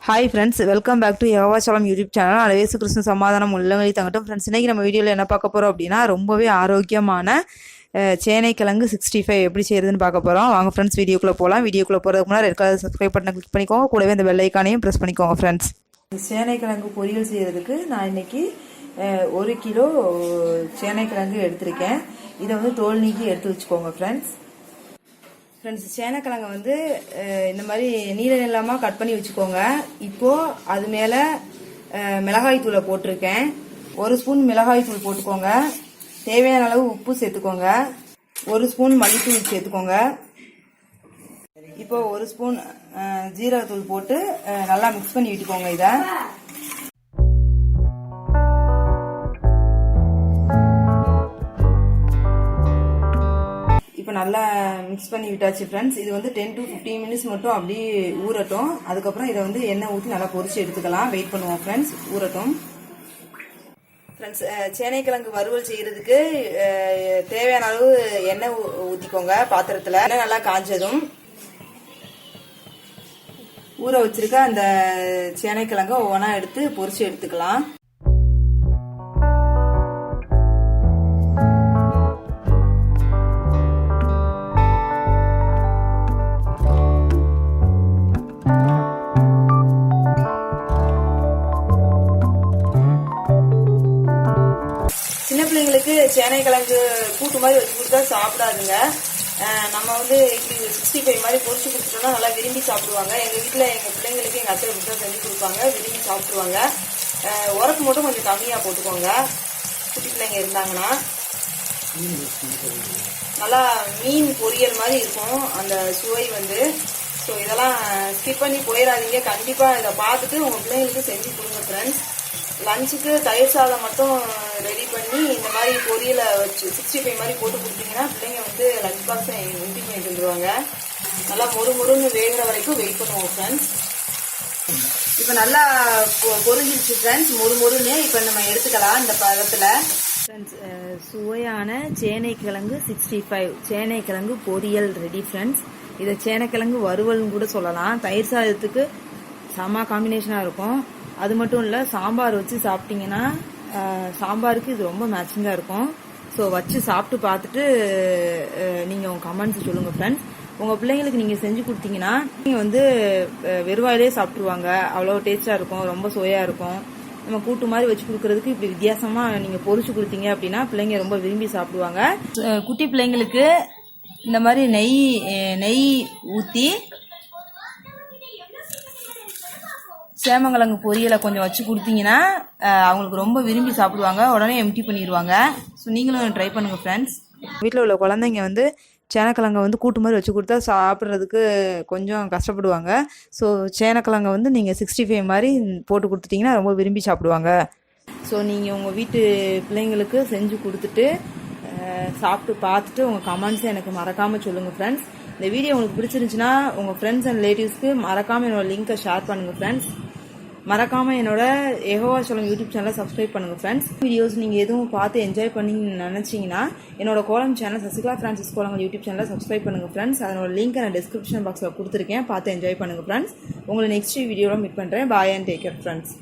Hi friends, welcome back to Yogachalam YouTube channel. அலவேசு கிருஷ்ண சமாதானம் உள்ளவங்களி தங்கட்டும். ஃப்ரெண்ட்ஸ், இன்றைக்கி நம்ம வீடியோவில் என்ன பார்க்க போகிறோம் அப்படின்னா, ரொம்பவே ஆரோக்கியமான சேனை கிழங்கு 65 எப்படி செய்கிறதுன்னு பார்க்க போகிறோம். வாங்க ஃப்ரெண்ட்ஸ், வீடியோக்குள்ளே போகலாம். வீடியோக்குள்ளே போகிறதுக்கு முன்னாடி ரெட் கலர் சப்ஸ்கிரைப் பட்டனை கிளிக் பண்ணிக்கோங்க. கூடவே இந்த பெல் ஐக்கானையும் ப்ரெஸ் பண்ணிக்கோங்க. ஃப்ரெண்ட்ஸ், சேனை கிழங்கு பொரியல் செய்கிறதுக்கு நான் இன்றைக்கி 1 கிலோ சேனை கிழங்கு எடுத்திருக்கேன். இதை வந்து தோல் நீக்கி எடுத்து வச்சுக்கோங்க. ஃப்ரெண்ட்ஸ், சேனைக்கிழங்க வந்து இந்த மாதிரி நீல நீளமாக கட் பண்ணி வச்சுக்கோங்க. இப்போது அது மேலே மிளகாய் தூளை போட்டிருக்கேன். 1 ஸ்பூன் மிளகாய் தூள் போட்டுக்கோங்க. தேவையான அளவு உப்பு சேர்த்துக்கோங்க. 1 ஸ்பூன் மல்லித்தூள் சேர்த்துக்கோங்க. இப்போ 1 ஸ்பூன் ஜீரகத்தூள் போட்டு நல்லா மிக்ஸ் பண்ணி விட்டுக்கோங்க. இதை இப்போ நல்லா மிக்ஸ் பண்ணி விட்டாச்சு. ஃப்ரெண்ட்ஸ், இது வந்து 10 to 15 மினிட்ஸ் மட்டும் அப்படியே ஊறட்டும். அதுக்கப்புறம் இதை வந்து எண்ணெய் ஊற்றி நல்லா பொரிச்சு எடுத்துக்கலாம். வெயிட் பண்ணுவோம். ஃப்ரெண்ட்ஸ், ஊறட்டும். ஃப்ரெண்ட்ஸ், சேனைக்கிழங்கு வறுவல் செய்யறதுக்கு தேவையான அளவு எண்ணெய் ஊற்றிக்கோங்க. பாத்திரத்தில் எண்ணெய் நல்லா காஞ்சதும் ஊற வச்சிருக்க அந்த சேனைக்கிழங்க ஒவ்வொன்றா எடுத்து பொரிச்சு எடுத்துக்கலாம். சின்ன பிள்ளைங்களுக்கு சேனைக்கிழங்கு கூட்டு மாதிரி வச்சு கொடுத்தா சாப்பிடாதுங்க. நம்ம வந்து இப்படி 65 மாதிரி பொரிச்சு கொடுத்துட்டோம்னா நல்லா விரும்பி சாப்பிடுவாங்க. எங்கள் வீட்டில் எங்கள் பிள்ளைங்களுக்கு எங்கள் அத்தை இப்படி தான் செஞ்சு கொடுப்பாங்க. விரும்பி சாப்பிடுவாங்க. உரப்பு மட்டும் கொஞ்சம் கம்மியாக போட்டுக்கோங்க. குட்டி பிள்ளைங்க இருந்தாங்கன்னா நல்லா மீன் பொரியல் மாதிரி இருக்கும் அந்த சுவை வந்து. ஸோ இதெல்லாம் ஸ்கிப் பண்ணி போயிடாதீங்க. கண்டிப்பாக இதை பார்த்துட்டு உங்கள் பிள்ளைங்களுக்கு செஞ்சு கொடுங்க. ஃப்ரெண்ட்ஸ், லஞ்சுக்கு தயிர் சாதம் மட்டும் ரெடி பண்ணி இந்த மாதிரி பொரியலை வச்சு 65 மாதிரி போட்டு கொடுத்தீங்கன்னா பிள்ளைங்க வந்து லஞ்ச் பாக்ஸை எம்டி பண்ணி தந்துடுவாங்க. நல்லா மொறுன்னு வேகிற வரைக்கும் வெயிட் பண்ணுவோம். ஃப்ரெண்ட்ஸ், இப்போ நல்லா பொரிஞ்சிருச்சு. ஃப்ரெண்ட்ஸ், மொறுன்னு இப்போ நம்ம எடுத்துக்கலாம் இந்த பதத்தில். ஃப்ரெண்ட்ஸ், சுவையான சேனைக்கிழங்கு 65 சேனைக்கிழங்கு பொரியல் ரெடி. ஃப்ரெண்ட்ஸ், இதை சேனைக்கிழங்கு வறுவல்னு கூட சொல்லலாம். தயிர் சாதத்துக்கு செம்ம காம்பினேஷனாக இருக்கும். அது மட்டும் இல்லை, சாம்பார் வச்சு சாப்பிட்டீங்கன்னா சாம்பாருக்கு இது ரொம்ப மேட்சிங்காக இருக்கும். ஸோ வச்சு சாப்பிட்டு பார்த்துட்டு நீங்கள் உங்கள் கமெண்ட்ஸ் சொல்லுங்கள். ஃப்ரெண்ட்ஸ், உங்கள் பிள்ளைங்களுக்கு நீங்கள் செஞ்சு கொடுத்தீங்கன்னா நீங்கள் வந்து வெறுவாயிலே சாப்பிட்ருவாங்க. அவ்வளோ டேஸ்ட்டாக இருக்கும். ரொம்ப சுவையாக இருக்கும். நம்ம கூட்டு மாதிரி வச்சு கொடுக்கறதுக்கு இப்படி வித்தியாசமாக நீங்கள் பொரிச்சு கொடுத்தீங்க அப்படின்னா பிள்ளைங்க ரொம்ப விரும்பி சாப்பிடுவாங்க. குட்டி பிள்ளைங்களுக்கு இந்த மாதிரி நெய் ஊற்றி சேமங்கிழங்கு பொரியலை கொஞ்சம் வச்சு கொடுத்தீங்கன்னா அவங்களுக்கு ரொம்ப விரும்பி சாப்பிடுவாங்க. உடனே எம்டி பண்ணிடுவாங்க. ஸோ நீங்களும் ட்ரை பண்ணுங்கள். ஃப்ரெண்ட்ஸ், வீட்டில் உள்ள குழந்தைங்க வந்து சேனக்கிழங்க வந்து கூட்டு மாதிரி வச்சு கொடுத்தா சாப்பிட்றதுக்கு கொஞ்சம் கஷ்டப்படுவாங்க. ஸோ சேனக்கிழங்க வந்து நீங்கள் 65 மாதிரி போட்டு கொடுத்துட்டிங்கன்னா ரொம்ப விரும்பி சாப்பிடுவாங்க. ஸோ நீங்கள் உங்கள் வீட்டு பிள்ளைங்களுக்கு செஞ்சு கொடுத்துட்டு சாப்பிட்டு பார்த்துட்டு உங்கள் கமெண்ட்ஸை எனக்கு மறக்காமல் சொல்லுங்கள். ஃப்ரெண்ட்ஸ், இந்த வீடியோ உங்களுக்கு பிடிச்சிருந்துச்சுன்னா உங்கள் ஃப்ரெண்ட்ஸ் அண்ட் ரிலேட்டிவ்ஸ்க்கு மறக்காமல் என்னோட லிங்கை ஷேர் பண்ணுங்கள். ஃப்ரெண்ட்ஸ், மறக்காமல் என்னோட யோகாச்சலம் யூடியூப் சேனலை சப்ஸ்கிரைப் பண்ணுங்கள். ஃப்ரெண்ட்ஸ், வீடியோஸ் நீங்கள் எதுவும் பார்த்து என்ஜாய் பண்ணி நினச்சிங்கன்னா என்னோட கோலம் சேனல் சசிகலா ஃப்ரான்சிஸ் கோலங்கள் யூடியூப் சேனலை சப்ஸ்கிரைப் பண்ணுங்கள். ஃப்ரெண்ட்ஸ், அதனோட லிங்க் நான் டிஸ்கிரிப்ஷன் பாக்ஸில் கொடுத்துருக்கேன். பார்த்து என்ஜாய் பண்ணுங்கள். ஃப்ரெண்ட்ஸ், உங்களை நெக்ஸ்ட் வீடியோவில் மீட் பண்ணுறேன். பாய் அண்ட் டேக் கேர். ஃப்ரெண்ட்ஸ்.